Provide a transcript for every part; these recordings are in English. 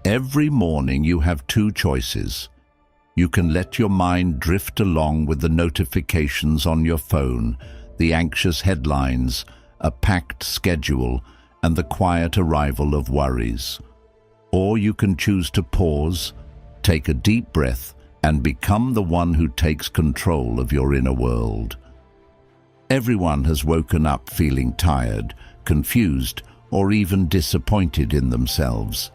Every morning you have two choices. You can let your mind drift along with the notifications on your phone, the anxious headlines, a packed schedule, and the quiet arrival of worries. Or you can choose to pause, take a deep breath, and become the one who takes control of your inner world. Everyone has woken up feeling tired, confused, or even disappointed in themselves.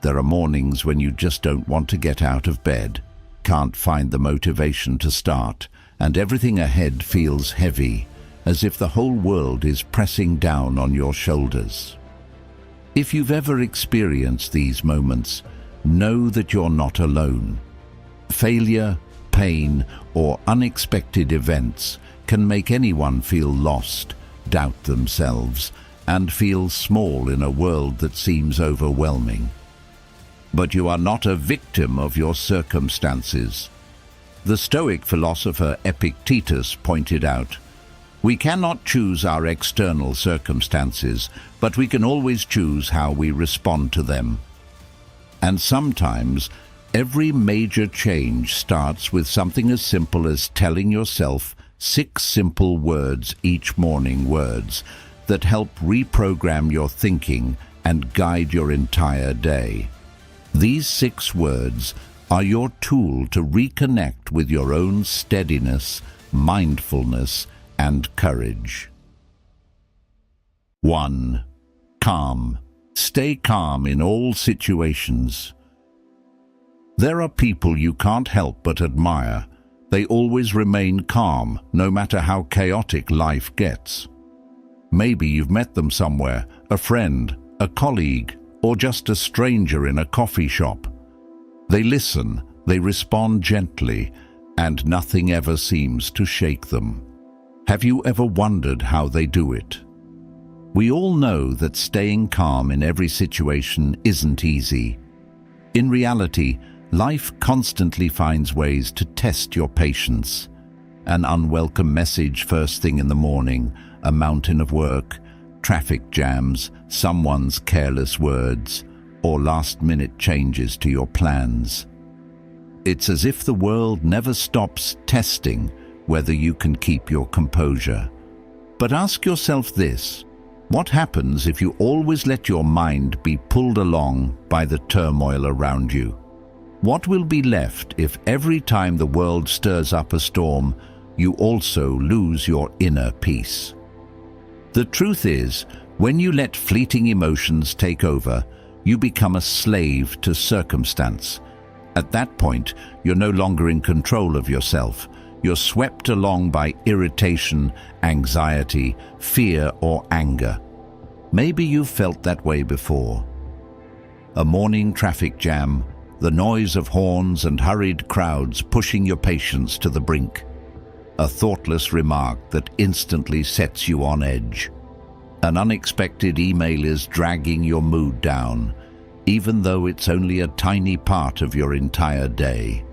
There are mornings when you just don't want to get out of bed, can't find the motivation to start, and everything ahead feels heavy, as if the whole world is pressing down on your shoulders. If you've ever experienced these moments, know that you're not alone. Failure, pain, or unexpected events can make anyone feel lost, doubt themselves, and feel small in a world that seems overwhelming. But you are not a victim of your circumstances. The Stoic philosopher Epictetus pointed out, "We cannot choose our external circumstances, but we can always choose how we respond to them." And sometimes, every major change starts with something as simple as telling yourself 6 simple words each morning, words that help reprogram your thinking and guide your entire day. These 6 words are your tool to reconnect with your own steadiness, mindfulness, and courage. 1. Calm. Stay calm in all situations. There are people you can't help but admire. They always remain calm, no matter how chaotic life gets. Maybe you've met them somewhere, a friend, a colleague, or just a stranger in a coffee shop. They listen, they respond gently, and nothing ever seems to shake them. Have you ever wondered how they do it? We all know that staying calm in every situation isn't easy. In reality, life constantly finds ways to test your patience. An unwelcome message first thing in the morning, a mountain of work, traffic jams, someone's careless words, or last-minute changes to your plans. It's as if the world never stops testing whether you can keep your composure. But ask yourself this: what happens if you always let your mind be pulled along by the turmoil around you? What will be left if every time the world stirs up a storm, you also lose your inner peace? The truth is, when you let fleeting emotions take over, you become a slave to circumstance. At that point, you're no longer in control of yourself. You're swept along by irritation, anxiety, fear, or anger. Maybe you've felt that way before. A morning traffic jam, the noise of horns and hurried crowds pushing your patience to the brink. A thoughtless remark that instantly sets you on edge. An unexpected email is dragging your mood down, even though it's only a tiny part of your entire day.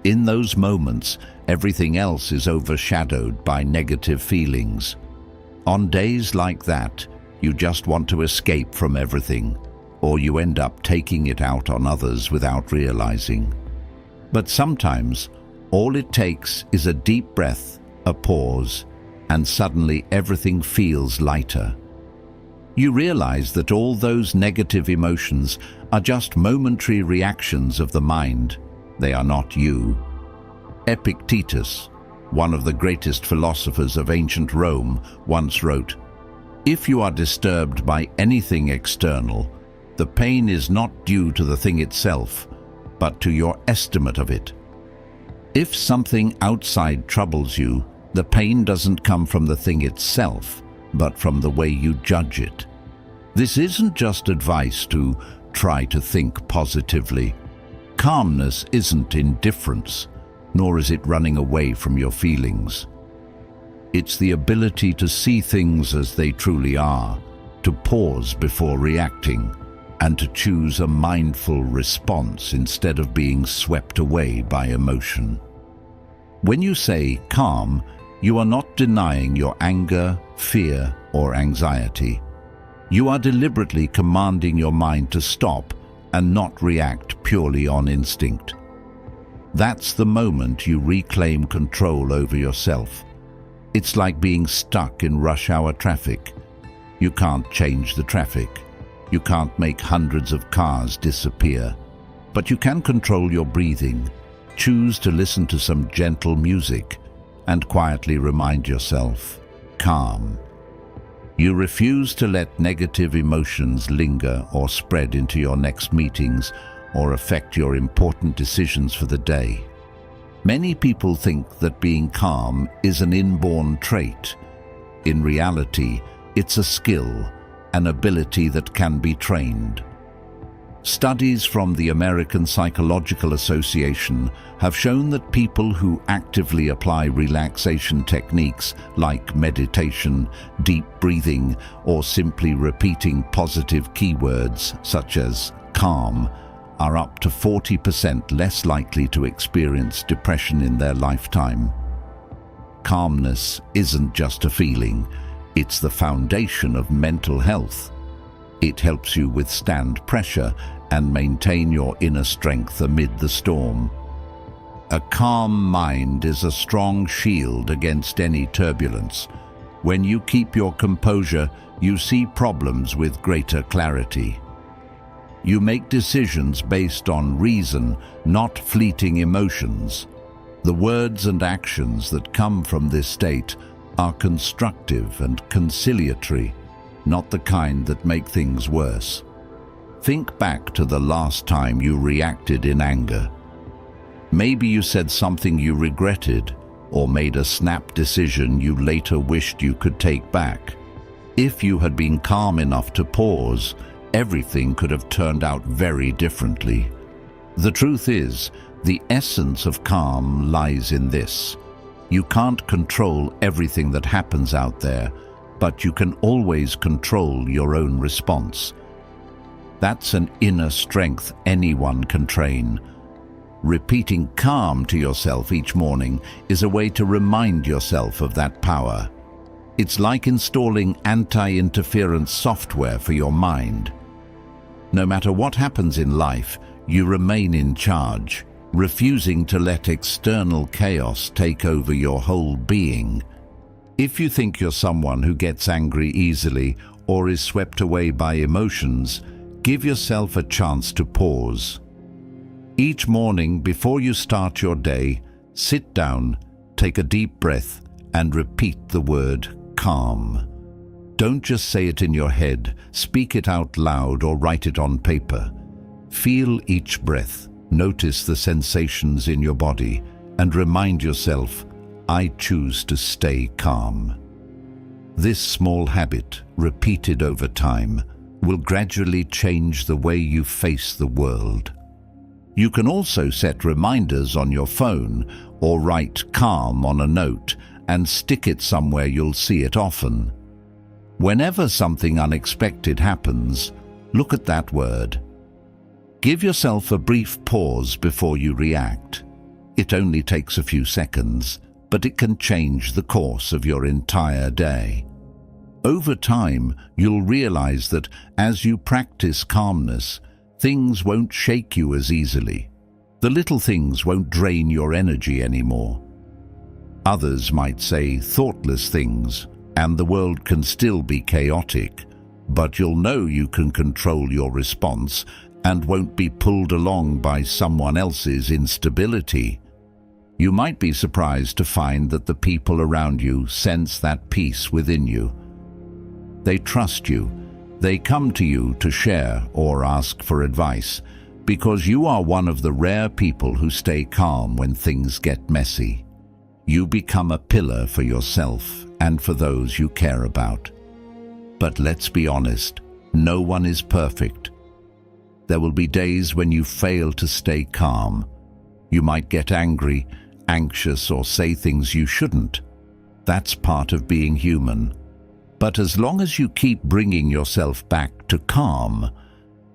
In those moments, everything else is overshadowed by negative feelings. On days like that, you just want to escape from everything, or you end up taking it out on others without realizing. But sometimes, all it takes is a deep breath, a pause, and suddenly everything feels lighter. You realize that all those negative emotions are just momentary reactions of the mind. They are not you. Epictetus, one of the greatest philosophers of ancient Rome, once wrote, "If you are disturbed by anything external, the pain is not due to the thing itself, but to your estimate of it. If something outside troubles you, the pain doesn't come from the thing itself, but from the way you judge it." This isn't just advice to try to think positively. Calmness isn't indifference, nor is it running away from your feelings. It's the ability to see things as they truly are, to pause before reacting, and to choose a mindful response instead of being swept away by emotion. When you say calm, you are not denying your anger, fear, or anxiety. You are deliberately commanding your mind to stop and not react purely on instinct. That's the moment you reclaim control over yourself. It's like being stuck in rush hour traffic. You can't change the traffic. You can't make hundreds of cars disappear. But you can control your breathing, choose to listen to some gentle music, and quietly remind yourself, calm. You refuse to let negative emotions linger or spread into your next meetings or affect your important decisions for the day. Many people think that being calm is an inborn trait. In reality, it's a skill, an ability that can be trained. Studies from the American Psychological Association have shown that people who actively apply relaxation techniques like meditation, deep breathing, or simply repeating positive keywords such as calm are up to 40% less likely to experience depression in their lifetime. Calmness isn't just a feeling, it's the foundation of mental health. It helps you withstand pressure and maintain your inner strength amid the storm. A calm mind is a strong shield against any turbulence. When you keep your composure, you see problems with greater clarity. You make decisions based on reason, not fleeting emotions. The words and actions that come from this state are constructive and conciliatory, not the kind that make things worse. Think back to the last time you reacted in anger. Maybe you said something you regretted, or made a snap decision you later wished you could take back. If you had been calm enough to pause, everything could have turned out very differently. The truth is, the essence of calm lies in this. You can't control everything that happens out there, but you can always control your own response. That's an inner strength anyone can train. Repeating calm to yourself each morning is a way to remind yourself of that power. It's like installing anti-interference software for your mind. No matter what happens in life, you remain in charge, refusing to let external chaos take over your whole being. If you think you're someone who gets angry easily or is swept away by emotions, give yourself a chance to pause. Each morning before you start your day, sit down, take a deep breath, and repeat the word calm. Don't just say it in your head, speak it out loud or write it on paper. Feel each breath, notice the sensations in your body, and remind yourself, I choose to stay calm. This small habit, repeated over time, will gradually change the way you face the world. You can also set reminders on your phone or write calm on a note and stick it somewhere you'll see it often. Whenever something unexpected happens, look at that word. Give yourself a brief pause before you react. It only takes a few seconds, but it can change the course of your entire day. Over time, you'll realize that as you practice calmness, things won't shake you as easily. The little things won't drain your energy anymore. Others might say thoughtless things, and the world can still be chaotic, but you'll know you can control your response and won't be pulled along by someone else's instability. You might be surprised to find that the people around you sense that peace within you. They trust you. They come to you to share or ask for advice because you are one of the rare people who stay calm when things get messy. You become a pillar for yourself and for those you care about. But let's be honest, no one is perfect. There will be days when you fail to stay calm. You might get angry, anxious, or say things you shouldn't. That's part of being human. But as long as you keep bringing yourself back to calm,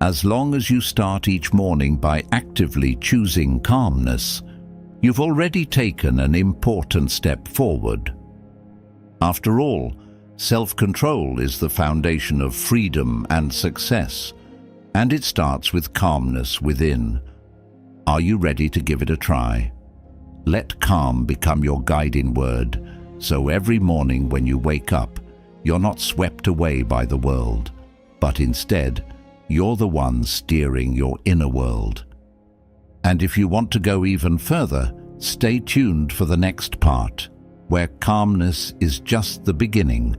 as long as you start each morning by actively choosing calmness, you've already taken an important step forward. After all, self-control is the foundation of freedom and success. And it starts with calmness within. Are you ready to give it a try? Let calm become your guiding word, so every morning when you wake up, you're not swept away by the world, but instead, you're the one steering your inner world. And if you want to go even further, stay tuned for the next part, where calmness is just the beginning,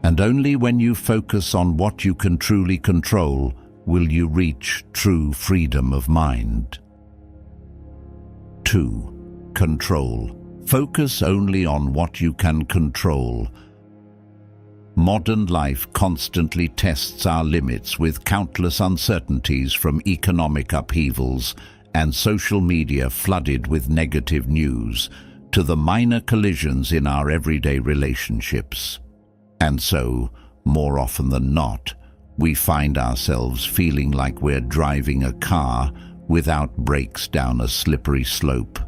and only when you focus on what you can truly control will you reach true freedom of mind. 2. Control. Focus only on what you can control. Modern life constantly tests our limits with countless uncertainties, from economic upheavals and social media flooded with negative news to the minor collisions in our everyday relationships. And so, more often than not, we find ourselves feeling like we're driving a car without brakes down a slippery slope.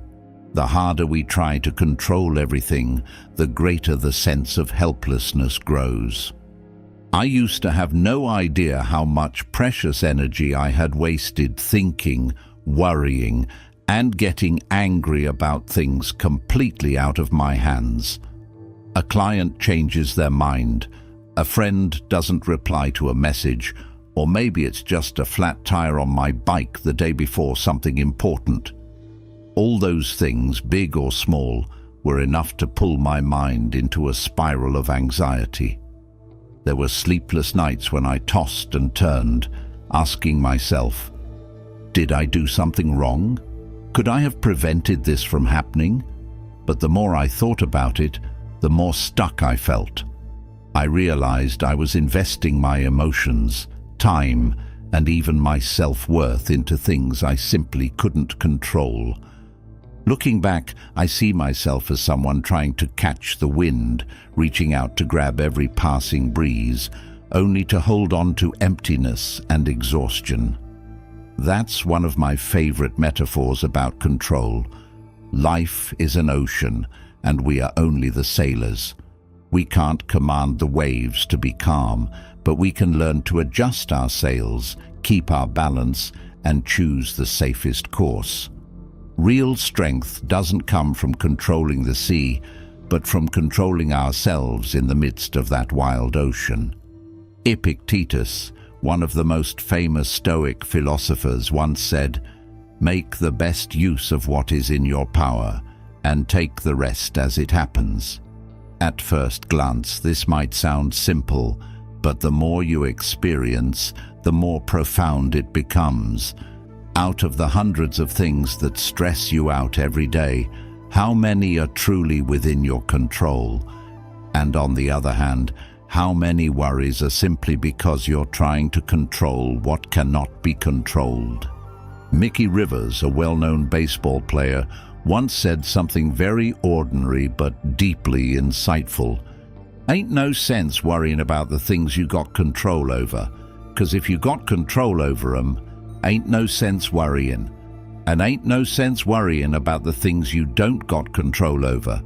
The harder we try to control everything, the greater the sense of helplessness grows. I used to have no idea how much precious energy I had wasted thinking, worrying, and getting angry about things completely out of my hands. A client changes their mind, a friend doesn't reply to a message, or maybe it's just a flat tire on my bike the day before something important. All those things, big or small, were enough to pull my mind into a spiral of anxiety. There were sleepless nights when I tossed and turned, asking myself, did I do something wrong? Could I have prevented this from happening? But the more I thought about it, the more stuck I felt. I realized I was investing my emotions, time, and even my self-worth into things I simply couldn't control. Looking back, I see myself as someone trying to catch the wind, reaching out to grab every passing breeze, only to hold on to emptiness and exhaustion. That's one of my favorite metaphors about control. Life is an ocean, and we are only the sailors. We can't command the waves to be calm, but we can learn to adjust our sails, keep our balance, and choose the safest course. Real strength doesn't come from controlling the sea, but from controlling ourselves in the midst of that wild ocean. Epictetus, one of the most famous Stoic philosophers, once said, "Make the best use of what is in your power, and take the rest as it happens." At first glance, this might sound simple, but the more you experience, the more profound it becomes. Out of the hundreds of things that stress you out every day, how many are truly within your control? And on the other hand, how many worries are simply because you're trying to control what cannot be controlled? Mickey Rivers, a well-known baseball player, once said something very ordinary but deeply insightful. Ain't no sense worrying about the things you got control over, 'cause if you got control over 'em, ain't no sense worrying. And ain't no sense worrying about the things you don't got control over,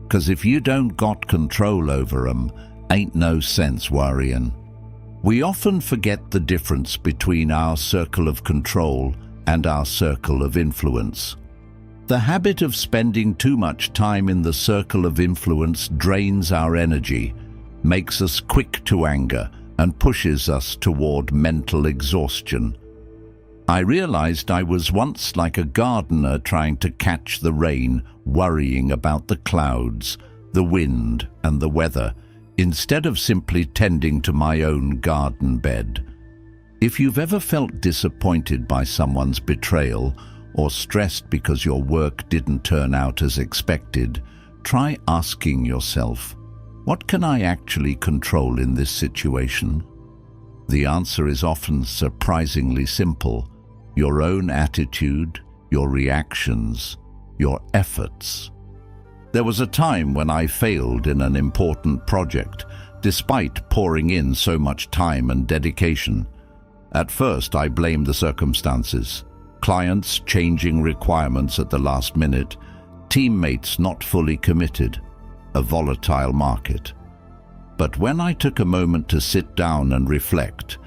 'cause if you don't got control over 'em, ain't no sense worrying. We often forget the difference between our circle of control and our circle of influence. The habit of spending too much time in the circle of influence drains our energy, makes us quick to anger, and pushes us toward mental exhaustion. I realized I was once like a gardener trying to catch the rain, worrying about the clouds, the wind, and the weather, instead of simply tending to my own garden bed. If you've ever felt disappointed by someone's betrayal, or stressed because your work didn't turn out as expected, try asking yourself, what can I actually control in this situation? The answer is often surprisingly simple: your own attitude, your reactions, your efforts. There was a time when I failed in an important project, despite pouring in so much time and dedication. At first, I blamed the circumstances: clients changing requirements at the last minute, teammates not fully committed, a volatile market. But when I took a moment to sit down and reflect,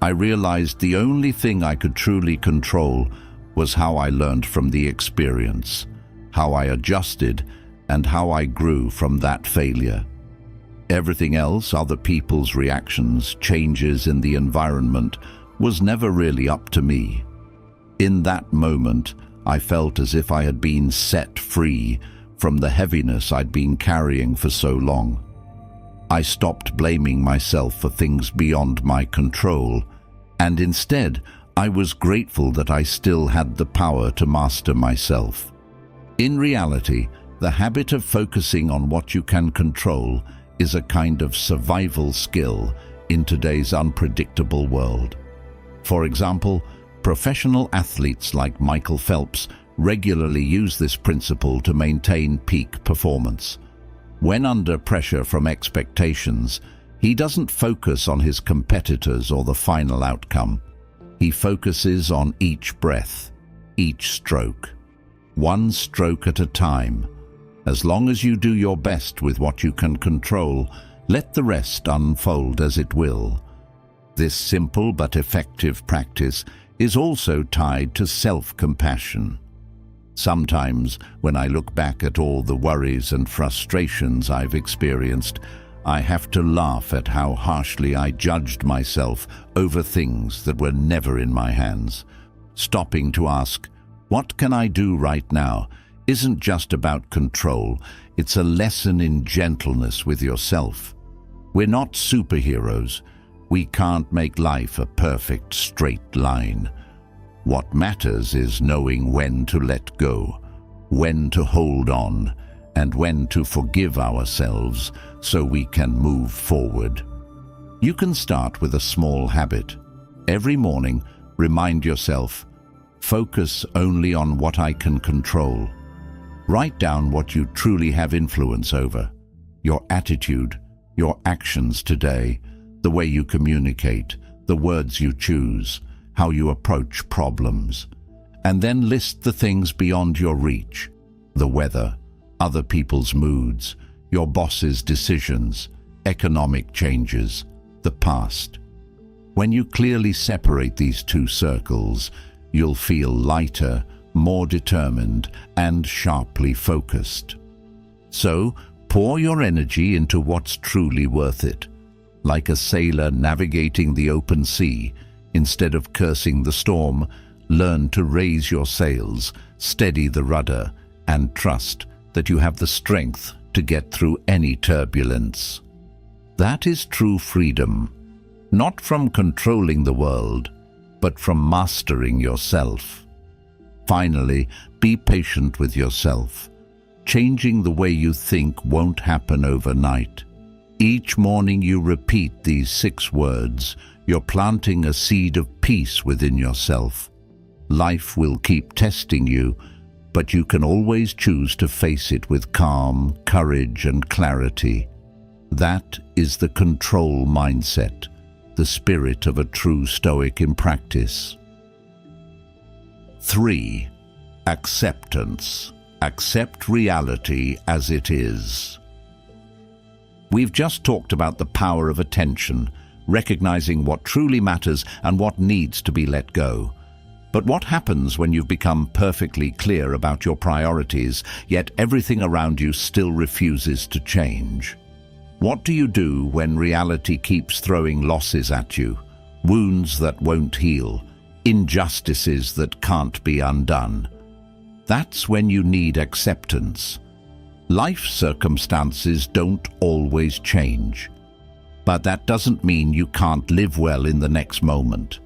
I realized the only thing I could truly control was how I learned from the experience, how I adjusted, and how I grew from that failure. Everything else, other people's reactions, changes in the environment, was never really up to me. In that moment, I felt as if I had been set free from the heaviness I'd been carrying for so long. I stopped blaming myself for things beyond my control, and instead, I was grateful that I still had the power to master myself. In reality, the habit of focusing on what you can control is a kind of survival skill in today's unpredictable world. For example, professional athletes like Michael Phelps regularly use this principle to maintain peak performance. When under pressure from expectations, he doesn't focus on his competitors or the final outcome. He focuses on each breath, each stroke, one stroke at a time. As long as you do your best with what you can control, let the rest unfold as it will. This simple but effective practice is also tied to self-compassion. Sometimes, when I look back at all the worries and frustrations I've experienced, I have to laugh at how harshly I judged myself over things that were never in my hands. Stopping to ask, "What can I do right now?" isn't just about control, it's a lesson in gentleness with yourself. We're not superheroes. We can't make life a perfect straight line. What matters is knowing when to let go, when to hold on, and when to forgive ourselves so we can move forward. You can start with a small habit. Every morning, remind yourself, focus only on what I can control. Write down what you truly have influence over, your attitude, your actions today, the way you communicate, the words you choose, how you approach problems. And then list the things beyond your reach, the weather, other people's moods, your boss's decisions, economic changes, the past. When you clearly separate these two circles, you'll feel lighter, more determined, and sharply focused. So, pour your energy into what's truly worth it. Like a sailor navigating the open sea, instead of cursing the storm, learn to raise your sails, steady the rudder, and trust that you have the strength to get through any turbulence. That is true freedom, not from controlling the world, but from mastering yourself. Finally, be patient with yourself. Changing the way you think won't happen overnight. Each morning you repeat these 6 words, you're planting a seed of peace within yourself. Life will keep testing you, but you can always choose to face it with calm, courage, and clarity. That is the control mindset, the spirit of a true Stoic in practice. 3. Acceptance. Accept reality as it is. We've just talked about the power of attention, recognizing what truly matters and what needs to be let go. But what happens when you've become perfectly clear about your priorities, yet everything around you still refuses to change? What do you do when reality keeps throwing losses at you, wounds that won't heal, injustices that can't be undone? That's when you need acceptance. Life circumstances don't always change, but that doesn't mean you can't live well in the next moment.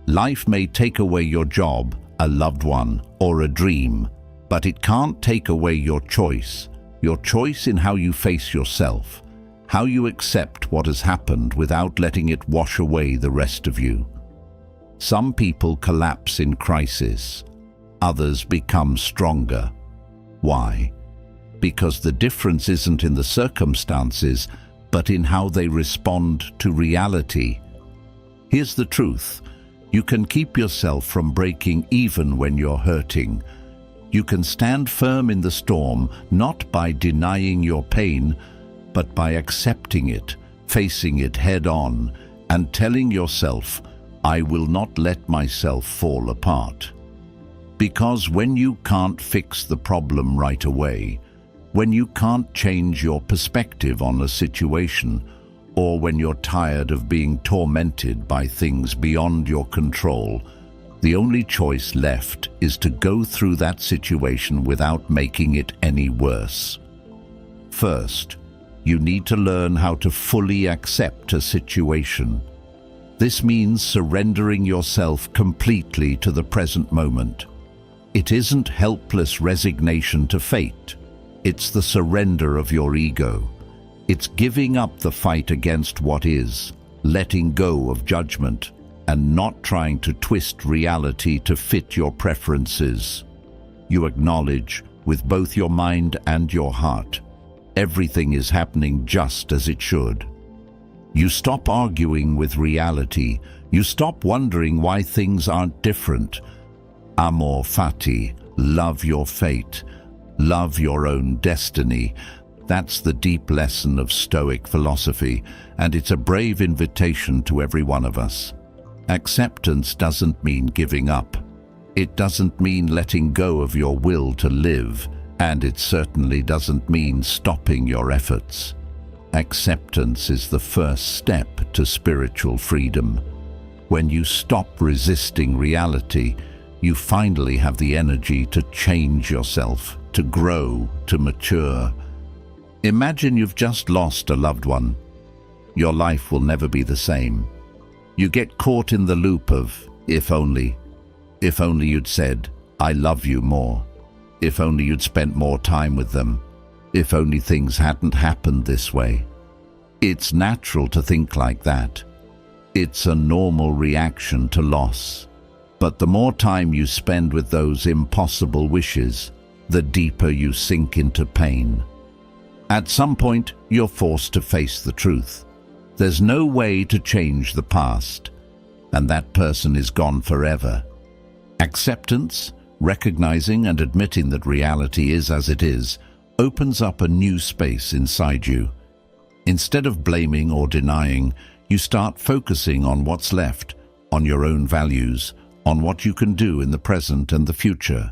Life may take away your job, a loved one, or a dream, but it can't take away your choice in how you face yourself, how you accept what has happened without letting it wash away the rest of you. Some people collapse in crisis, others become stronger. Why? Because the difference isn't in the circumstances, but in how they respond to reality. Here's the truth. You can keep yourself from breaking even when you're hurting. You can stand firm in the storm, not by denying your pain, but by accepting it, facing it head on, and telling yourself, I will not let myself fall apart. Because when you can't fix the problem right away, when you can't change your perspective on a situation, or when you're tired of being tormented by things beyond your control, the only choice left is to go through that situation without making it any worse. First, you need to learn how to fully accept a situation. This means surrendering yourself completely to the present moment. It isn't helpless resignation to fate. It's the surrender of your ego. It's giving up the fight against what is, letting go of judgment, and not trying to twist reality to fit your preferences. You acknowledge, with both your mind and your heart, everything is happening just as it should. You stop arguing with reality. You stop wondering why things aren't different. Amor fati, love your fate, love your own destiny. That's the deep lesson of Stoic philosophy, and it's a brave invitation to every one of us. Acceptance doesn't mean giving up. It doesn't mean letting go of your will to live, and it certainly doesn't mean stopping your efforts. Acceptance is the first step to spiritual freedom. When you stop resisting reality, you finally have the energy to change yourself, to grow, to mature. Imagine you've just lost a loved one. Your life will never be the same. You get caught in the loop of, if only you'd said, I love you more. If only you'd spent more time with them. If only things hadn't happened this way. It's natural to think like that. It's a normal reaction to loss. But the more time you spend with those impossible wishes, the deeper you sink into pain. At some point, you're forced to face the truth. There's no way to change the past, and that person is gone forever. Acceptance, recognizing and admitting that reality is as it is, opens up a new space inside you. Instead of blaming or denying, you start focusing on what's left, on your own values, on what you can do in the present and the future.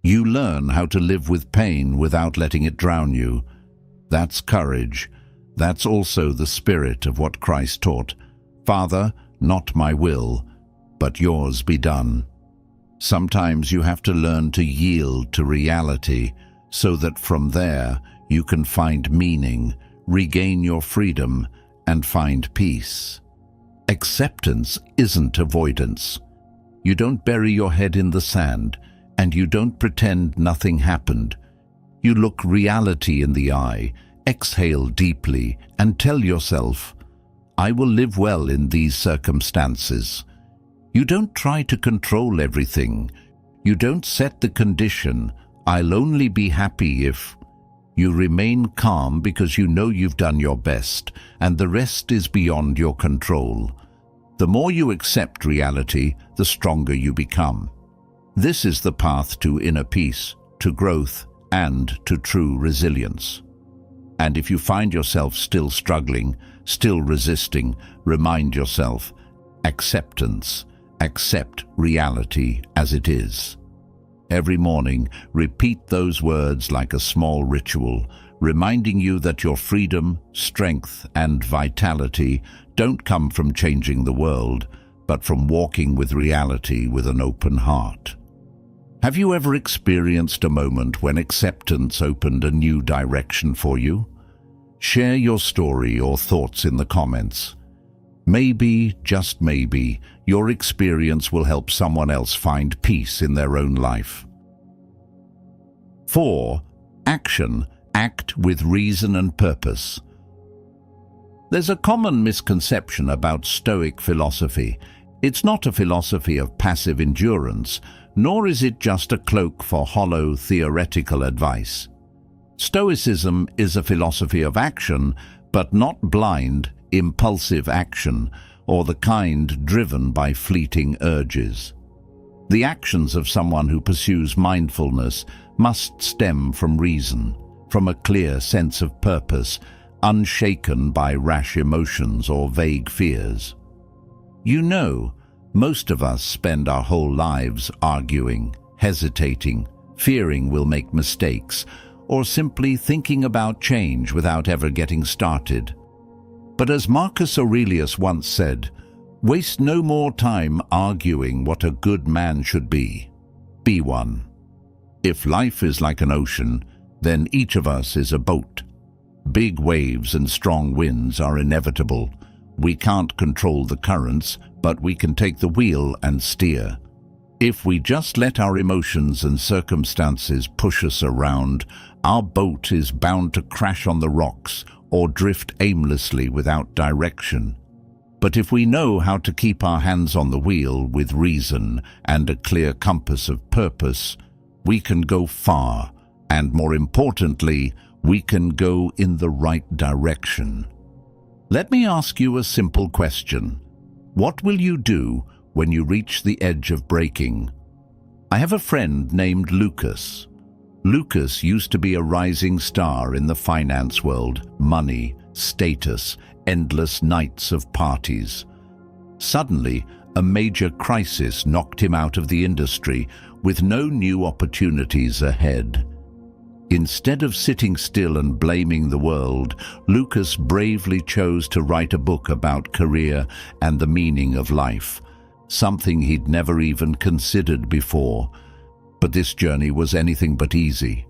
You learn how to live with pain without letting it drown you. That's courage. That's also the spirit of what Christ taught. Father, not my will, but yours be done. Sometimes you have to learn to yield to reality so that from there you can find meaning, regain your freedom, and find peace. Acceptance isn't avoidance. You don't bury your head in the sand, and you don't pretend nothing happened. You look reality in the eye, exhale deeply, and tell yourself, I will live well in these circumstances. You don't try to control everything. You don't set the condition, I'll only be happy if. You remain calm because you know you've done your best, and the rest is beyond your control. The more you accept reality, the stronger you become. This is the path to inner peace, to growth, and to true resilience. And if you find yourself still struggling, still resisting, remind yourself, acceptance, accept reality as it is. Every morning, repeat those words like a small ritual, reminding you that your freedom, strength, and vitality don't come from changing the world, but from walking with reality with an open heart. Have you ever experienced a moment when acceptance opened a new direction for you? Share your story or thoughts in the comments. Maybe, just maybe, your experience will help someone else find peace in their own life. 4. Action. Act with reason and purpose. There's a common misconception about Stoic philosophy. It's not a philosophy of passive endurance, nor is it just a cloak for hollow theoretical advice. Stoicism is a philosophy of action, but not blind, impulsive action, or the kind driven by fleeting urges. The actions of someone who pursues mindfulness must stem from reason, from a clear sense of purpose, unshaken by rash emotions or vague fears. You know Most of us spend our whole lives arguing, hesitating, fearing we'll make mistakes, or simply thinking about change without ever getting started. But as Marcus Aurelius once said, waste no more time arguing what a good man should be. Be one. If life is like an ocean, then each of us is a boat. Big waves and strong winds are inevitable. We can't control the currents, but we can take the wheel and steer. If we just let our emotions and circumstances push us around, our boat is bound to crash on the rocks or drift aimlessly without direction. But if we know how to keep our hands on the wheel with reason and a clear compass of purpose, we can go far, and more importantly, we can go in the right direction. Let me ask you a simple question. What will you do when you reach the edge of breaking? I have a friend named Lucas. Lucas used to be a rising star in the finance world, money, status, endless nights of parties. Suddenly, a major crisis knocked him out of the industry with no new opportunities ahead. Instead of sitting still and blaming the world, Lucas bravely chose to write a book about career and the meaning of life, something he'd never even considered before. But this journey was anything but easy.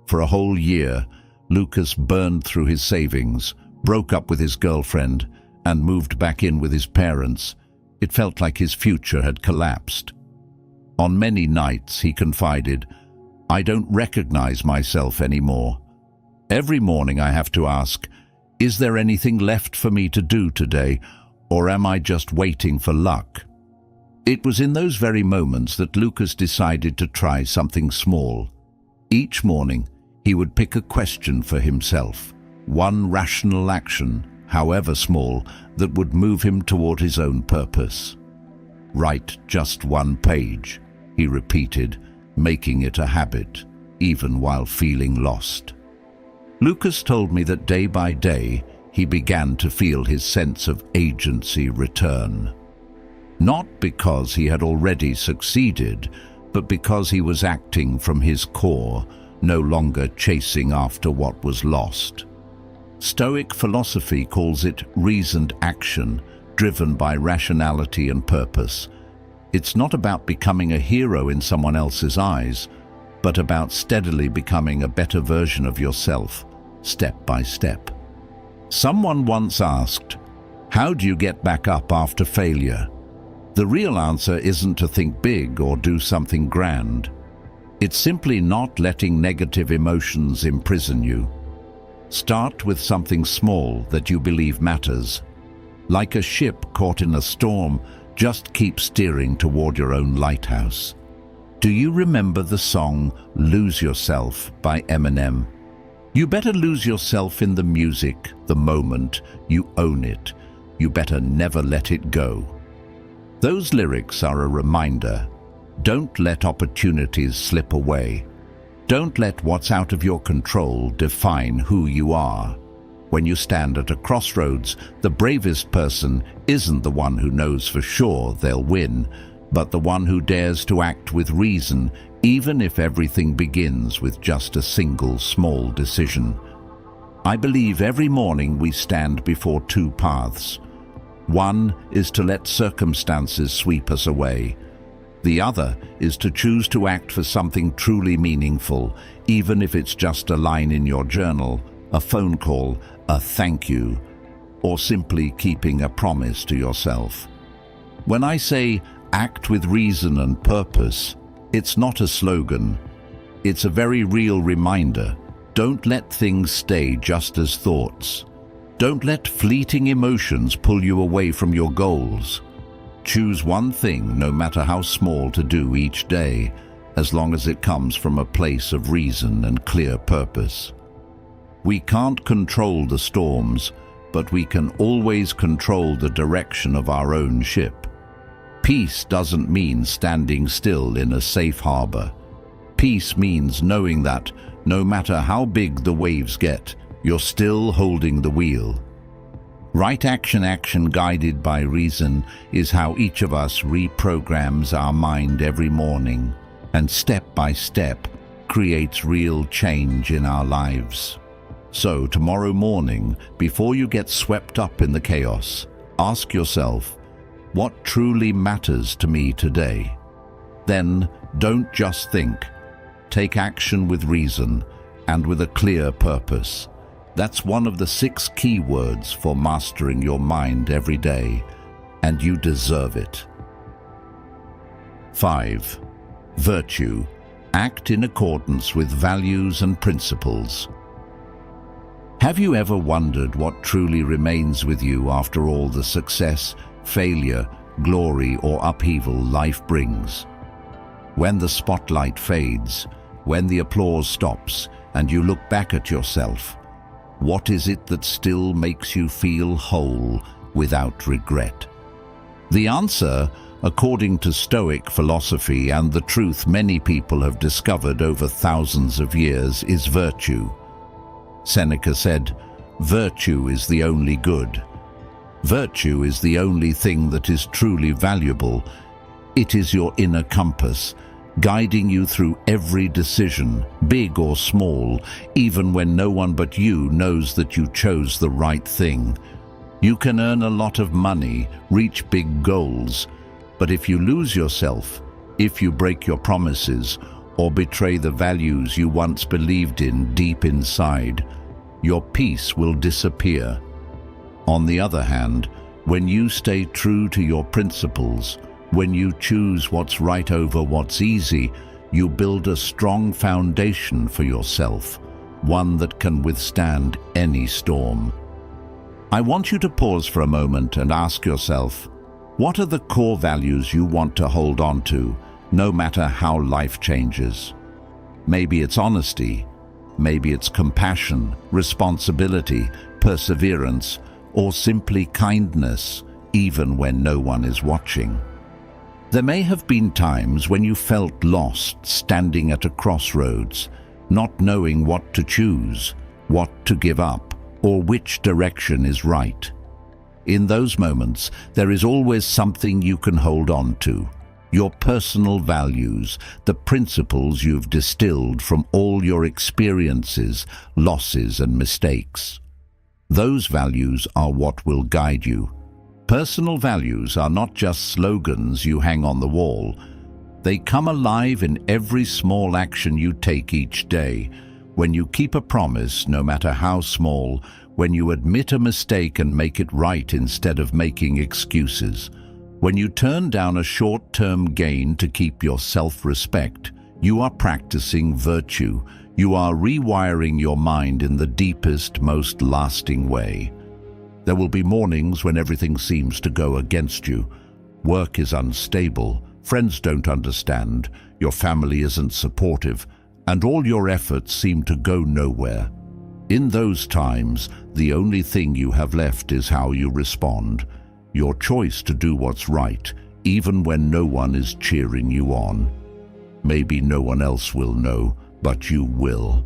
For a whole year, Lucas burned through his savings, broke up with his girlfriend, and moved back in with his parents. It felt like his future had collapsed. On many nights, he confided, "I don't recognize myself anymore. Every morning I have to ask, is there anything left for me to do today, or am I just waiting for luck?" It was in those very moments that Lucas decided to try something small. Each morning, he would pick a question for himself, one rational action, however small, that would move him toward his own purpose. "Write just one page," he repeated, making it a habit, even while feeling lost. Lucas told me that day by day, he began to feel his sense of agency return. Not because he had already succeeded, but because he was acting from his core, no longer chasing after what was lost. Stoic philosophy calls it reasoned action, driven by rationality and purpose. It's not about becoming a hero in someone else's eyes, but about steadily becoming a better version of yourself, step by step. Someone once asked, "How do you get back up after failure?" The real answer isn't to think big or do something grand. It's simply not letting negative emotions imprison you. Start with something small that you believe matters. Like a ship caught in a storm, just keep steering toward your own lighthouse. Do you remember the song "Lose Yourself" by Eminem? You better lose yourself in the music, the moment. You own it. You better never let it go. Those lyrics are a reminder. Don't let opportunities slip away. Don't let what's out of your control define who you are. When you stand at a crossroads, the bravest person isn't the one who knows for sure they'll win, but the one who dares to act with reason, even if everything begins with just a single small decision. I believe every morning we stand before two paths. One is to let circumstances sweep us away. The other is to choose to act for something truly meaningful, even if it's just a line in your journal, a phone call, a thank you, or simply keeping a promise to yourself. When I say act with reason and purpose, it's not a slogan. It's a very real reminder. Don't let things stay just as thoughts. Don't let fleeting emotions pull you away from your goals. Choose one thing, no matter how small, to do each day, as long as it comes from a place of reason and clear purpose. We can't control the storms, but we can always control the direction of our own ship. Peace doesn't mean standing still in a safe harbor. Peace means knowing that, no matter how big the waves get, you're still holding the wheel. Right action guided by reason is how each of us reprograms our mind every morning, and step by step creates real change in our lives. So tomorrow morning, before you get swept up in the chaos, ask yourself, what truly matters to me today? Then don't just think. Take action with reason and with a clear purpose. That's one of the 6 key words for mastering your mind every day, and you deserve it. 5. Virtue. Act in accordance with values and principles. Have you ever wondered what truly remains with you after all the success, failure, glory, or upheaval life brings? When the spotlight fades, when the applause stops, and you look back at yourself, what is it that still makes you feel whole without regret? The answer, according to Stoic philosophy and the truth many people have discovered over thousands of years, is virtue. Seneca said, "Virtue is the only good." Virtue is the only thing that is truly valuable. It is your inner compass, guiding you through every decision, big or small, even when no one but you knows that you chose the right thing. You can earn a lot of money, reach big goals, but if you lose yourself, if you break your promises, or betray the values you once believed in deep inside, your peace will disappear. On the other hand, when you stay true to your principles, when you choose what's right over what's easy, you build a strong foundation for yourself, one that can withstand any storm. I want you to pause for a moment and ask yourself, what are the core values you want to hold on to, no matter how life changes? Maybe it's honesty, maybe it's compassion, responsibility, perseverance, or simply kindness, even when no one is watching. There may have been times when you felt lost, standing at a crossroads, not knowing what to choose, what to give up, or which direction is right. In those moments, there is always something you can hold on to. Your personal values, the principles you've distilled from all your experiences, losses, and mistakes. Those values are what will guide you. Personal values are not just slogans you hang on the wall. They come alive in every small action you take each day. When you keep a promise, no matter how small, when you admit a mistake and make it right instead of making excuses, when you turn down a short-term gain to keep your self-respect, you are practicing virtue. You are rewiring your mind in the deepest, most lasting way. There will be mornings when everything seems to go against you. Work is unstable, friends don't understand, your family isn't supportive, and all your efforts seem to go nowhere. In those times, the only thing you have left is how you respond. Your choice to do what's right, even when no one is cheering you on. Maybe no one else will know, but you will.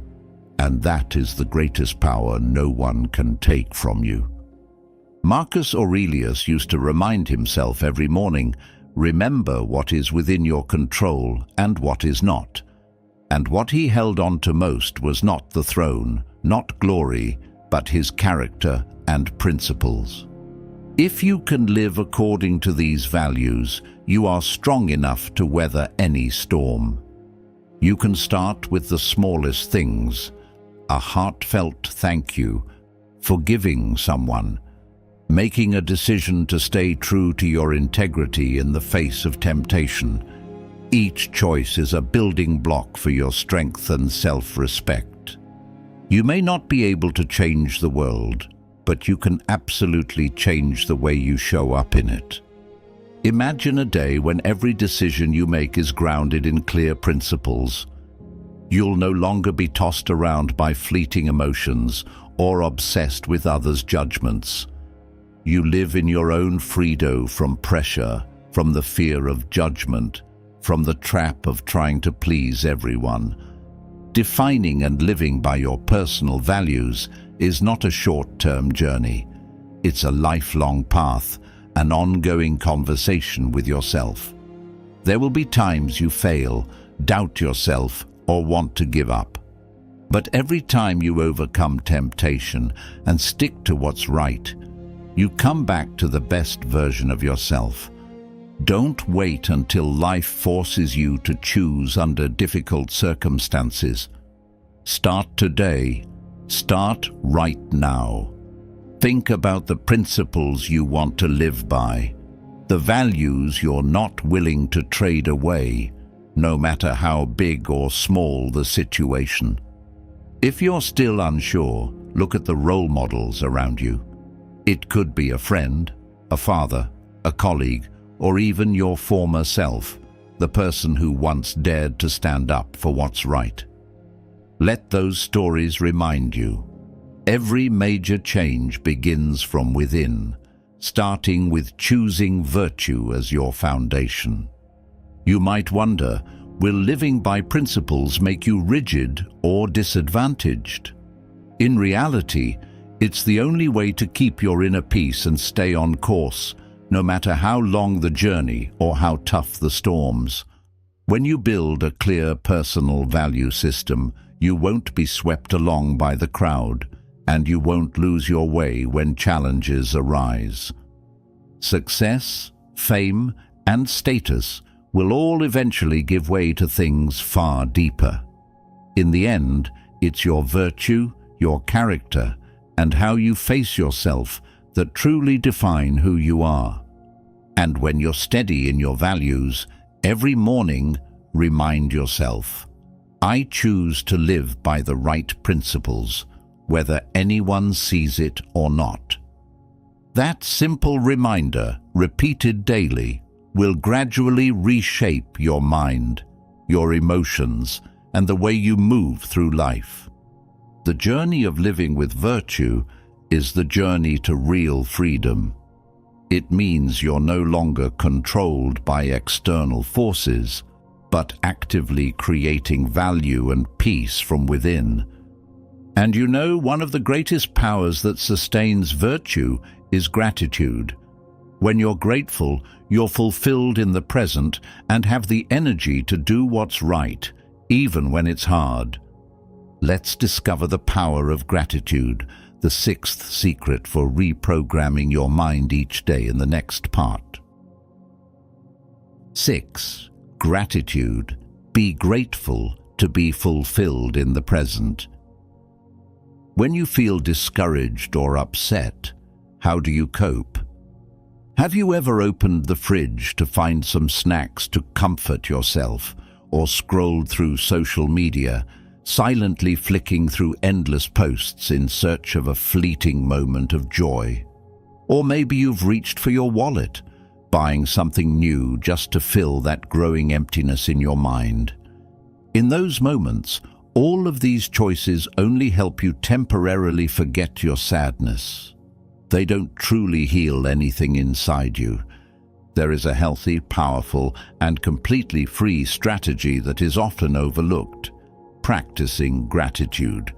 And that is the greatest power no one can take from you. Marcus Aurelius used to remind himself every morning, remember what is within your control and what is not. And what he held on to most was not the throne, not glory, but his character and principles. If you can live according to these values, you are strong enough to weather any storm. You can start with the smallest things, a heartfelt thank you, forgiving someone, making a decision to stay true to your integrity in the face of temptation. Each choice is a building block for your strength and self-respect. You may not be able to change the world, but you can absolutely change the way you show up in it. Imagine a day when every decision you make is grounded in clear principles. You'll no longer be tossed around by fleeting emotions or obsessed with others' judgments. You live in your own freedom from pressure, from the fear of judgment, from the trap of trying to please everyone. Defining and living by your personal values is not a short-term journey. It's a lifelong path, an ongoing conversation with yourself. There will be times you fail, doubt yourself, or want to give up. But every time you overcome temptation and stick to what's right, you come back to the best version of yourself. Don't wait until life forces you to choose under difficult circumstances. Start today. Start right now. Think about the principles you want to live by, the values you're not willing to trade away, no matter how big or small the situation. If you're still unsure, look at the role models around you. It could be a friend, a father, a colleague, or even your former self, the person who once dared to stand up for what's right. Let those stories remind you. Every major change begins from within, starting with choosing virtue as your foundation. You might wonder, will living by principles make you rigid or disadvantaged? In reality, it's the only way to keep your inner peace and stay on course, no matter how long the journey or how tough the storms. When you build a clear personal value system, you won't be swept along by the crowd, and you won't lose your way when challenges arise. Success, fame, and status will all eventually give way to things far deeper. In the end, it's your virtue, your character, and how you face yourself that truly define who you are. And when you're steady in your values, every morning remind yourself, I choose to live by the right principles, whether anyone sees it or not. That simple reminder, repeated daily, will gradually reshape your mind, your emotions, and the way you move through life. The journey of living with virtue is the journey to real freedom. It means you're no longer controlled by external forces, but actively creating value and peace from within. And you know, one of the greatest powers that sustains virtue is gratitude. When you're grateful, you're fulfilled in the present and have the energy to do what's right, even when it's hard. Let's discover the power of gratitude, the sixth secret for reprogramming your mind each day in the next part. 6. Gratitude. Be grateful to be fulfilled in the present. When you feel discouraged or upset, how do you cope? Have you ever opened the fridge to find some snacks to comfort yourself, or scrolled through social media, silently flicking through endless posts in search of a fleeting moment of joy? Or maybe you've reached for your wallet, buying something new just to fill that growing emptiness in your mind. In those moments, all of these choices only help you temporarily forget your sadness. They don't truly heal anything inside you. There is a healthy, powerful, and completely free strategy that is often overlooked: practicing gratitude.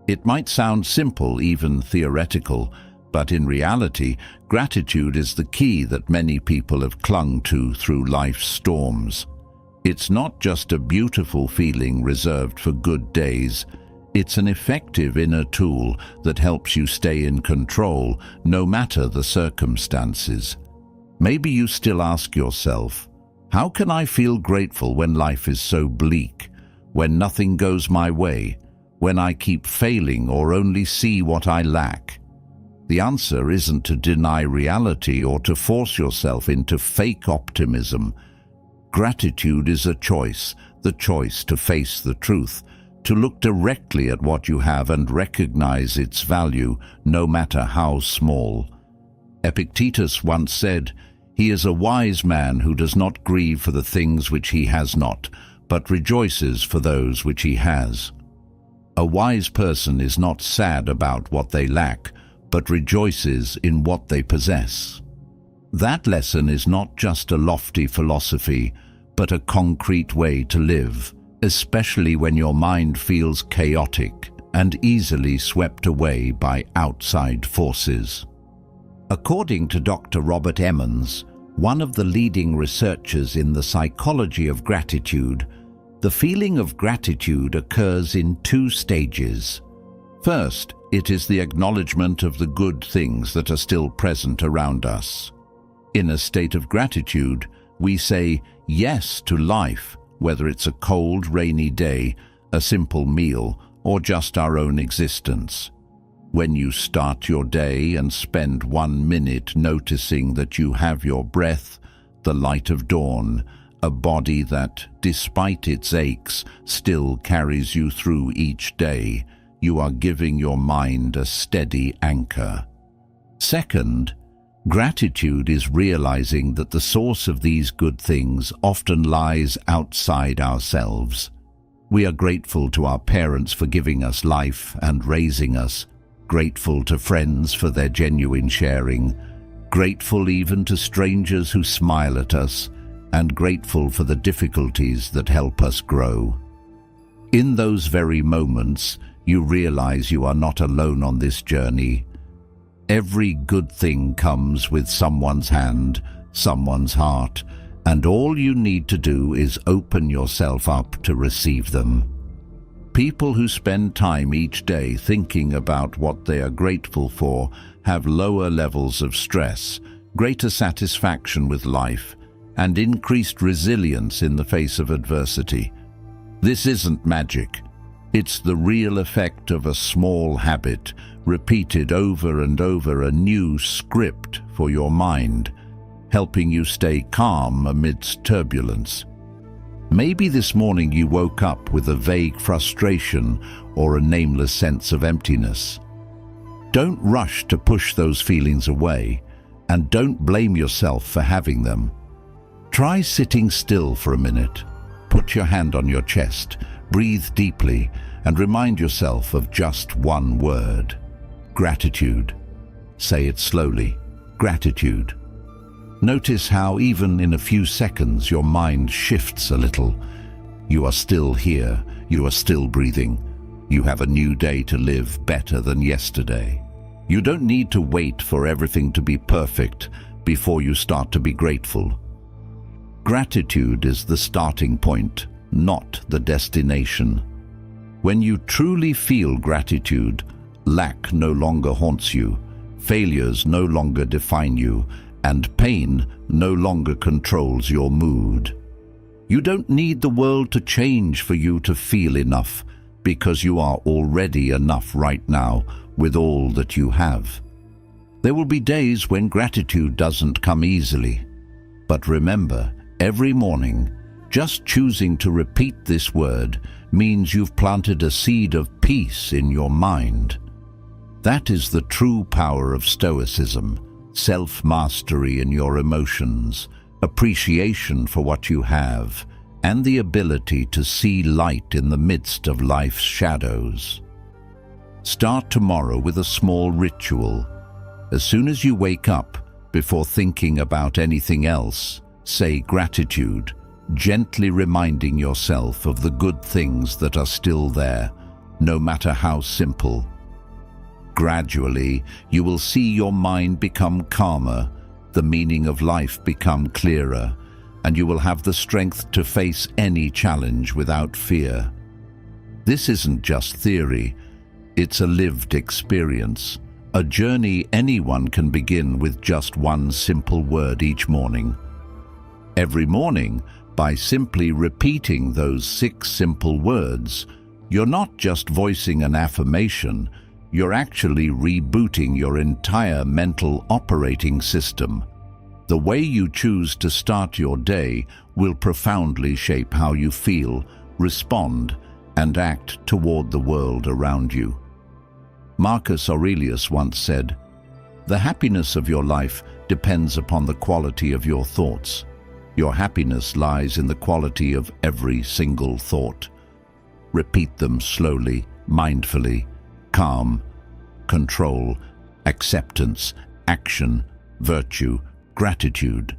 It might sound simple, even theoretical, but in reality, gratitude is the key that many people have clung to through life's storms. It's not just a beautiful feeling reserved for good days. It's an effective inner tool that helps you stay in control, no matter the circumstances. Maybe you still ask yourself, how can I feel grateful when life is so bleak, when nothing goes my way, when I keep failing or only see what I lack? The answer isn't to deny reality or to force yourself into fake optimism. Gratitude is a choice, the choice to face the truth, to look directly at what you have and recognize its value, no matter how small. Epictetus once said, "He is a wise man who does not grieve for the things which he has not, but rejoices for those which he has." A wise person is not sad about what they lack, but rejoices in what they possess. That lesson is not just a lofty philosophy, but a concrete way to live, especially when your mind feels chaotic and easily swept away by outside forces. According to Dr. Robert Emmons, one of the leading researchers in the psychology of gratitude, the feeling of gratitude occurs in two stages. First, it is the acknowledgement of the good things that are still present around us. In a state of gratitude, we say yes to life, whether it's a cold, rainy day, a simple meal, or just our own existence. When you start your day and spend 1 minute noticing that you have your breath, the light of dawn, a body that, despite its aches, still carries you through each day, you are giving your mind a steady anchor. Second, gratitude is realizing that the source of these good things often lies outside ourselves. We are grateful to our parents for giving us life and raising us, grateful to friends for their genuine sharing, grateful even to strangers who smile at us, and grateful for the difficulties that help us grow. In those very moments, you realize you are not alone on this journey. Every good thing comes with someone's hand, someone's heart, and all you need to do is open yourself up to receive them. People who spend time each day thinking about what they are grateful for have lower levels of stress, greater satisfaction with life, and increased resilience in the face of adversity. This isn't magic. It's the real effect of a small habit, repeated over and over, a new script for your mind, helping you stay calm amidst turbulence. Maybe this morning you woke up with a vague frustration or a nameless sense of emptiness. Don't rush to push those feelings away, and don't blame yourself for having them. Try sitting still for a minute. Put your hand on your chest, breathe deeply, and remind yourself of just one word: gratitude. Say it slowly: gratitude. Notice how even in a few seconds your mind shifts a little. You are still here, you are still breathing. You have a new day to live better than yesterday. You don't need to wait for everything to be perfect before you start to be grateful. Gratitude is the starting point, not the destination. When you truly feel gratitude, lack no longer haunts you, failures no longer define you, and pain no longer controls your mood. You don't need the world to change for you to feel enough, because you are already enough right now with all that you have. There will be days when gratitude doesn't come easily, but remember, every morning, just choosing to repeat this word means you've planted a seed of peace in your mind. That is the true power of Stoicism: self-mastery in your emotions, appreciation for what you have, and the ability to see light in the midst of life's shadows. Start tomorrow with a small ritual. As soon as you wake up, before thinking about anything else, say gratitude, gently reminding yourself of the good things that are still there, no matter how simple. Gradually, you will see your mind become calmer, the meaning of life become clearer, and you will have the strength to face any challenge without fear. This isn't just theory, it's a lived experience, a journey anyone can begin with just one simple word each morning. Every morning, by simply repeating those 6 simple words, you're not just voicing an affirmation, you're actually rebooting your entire mental operating system. The way you choose to start your day will profoundly shape how you feel, respond, and act toward the world around you. Marcus Aurelius once said, "The happiness of your life depends upon the quality of your thoughts. Your happiness lies in the quality of every single thought." Repeat them slowly, mindfully: calm, control, acceptance, action, virtue, gratitude.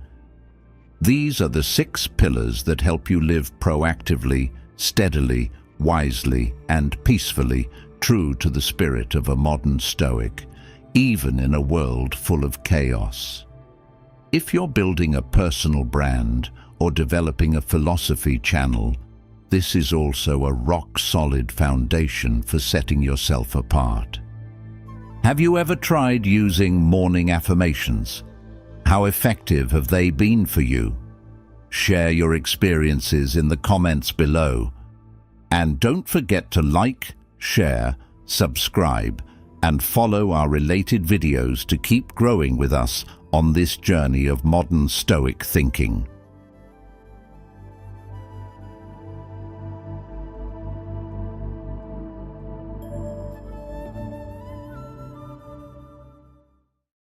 These are the 6 pillars that help you live proactively, steadily, wisely, and peacefully, true to the spirit of a modern Stoic. even in a world full of chaos. If you're building a personal brand or developing a philosophy channel, this is also a rock-solid foundation for setting yourself apart. Have you ever tried using morning affirmations? How effective have they been for you? Share your experiences in the comments below. And don't forget to like, share, subscribe, and follow our related videos to keep growing with us on this journey of modern Stoic thinking.